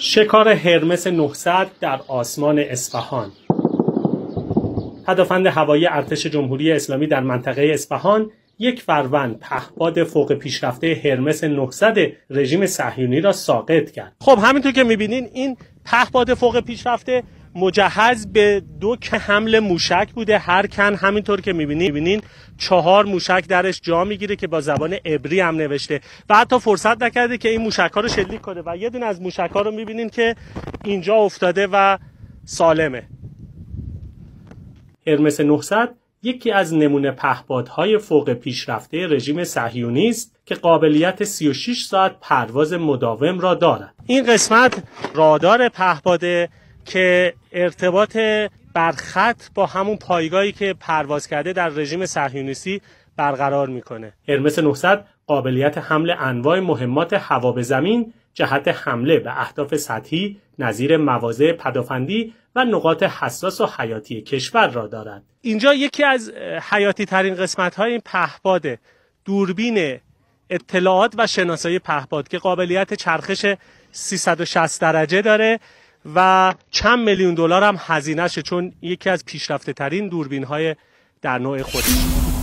شکار هرمس 900 در آسمان اصفهان. پدافند هوایی ارتش جمهوری اسلامی در منطقه اصفهان 1 فروند پهپاد فوق پیشرفته هرمس 900 رژیم صهیونی را ساقط کرد. خب همینطور که می‌بینین این پهپاد فوق پیشرفته مجهز به 2 حمل موشک بوده. هر کن همینطور که می‌بینین 4 موشک درش جا میگیره که با زبان عبری هم نوشته و حتی فرصت نکرده که این موشک‌ها رو شلیک کنه و یه دونه از موشک‌ها رو می‌بینین که اینجا افتاده و سالمه. هرمس 900 یکی از نمونه پهپادهای فوق پیشرفته رژیم صهیونی است که قابلیت 36 ساعت پرواز مداوم را دارد. این قسمت رادار پهپاده که ارتباط برخط با همون پایگاهی که پرواز کرده در رژیم صهیونیستی برقرار میکنه. هرمس 900 قابلیت حمل انواع مهمات هوا به زمین جهت حمله به اهداف سطحی نظیر مواضع پدافندی و نقاط حساس و حیاتی کشور را دارد. اینجا یکی از حیاتی ترین قسمت های این پهپاد دوربین اطلاعات و شناسایی پهپاد که قابلیت چرخش 360 درجه داره و چند میلیون دلار هم هزینه‌شه، چون یکی از پیشرفته ترین دوربین های در نوع خودش.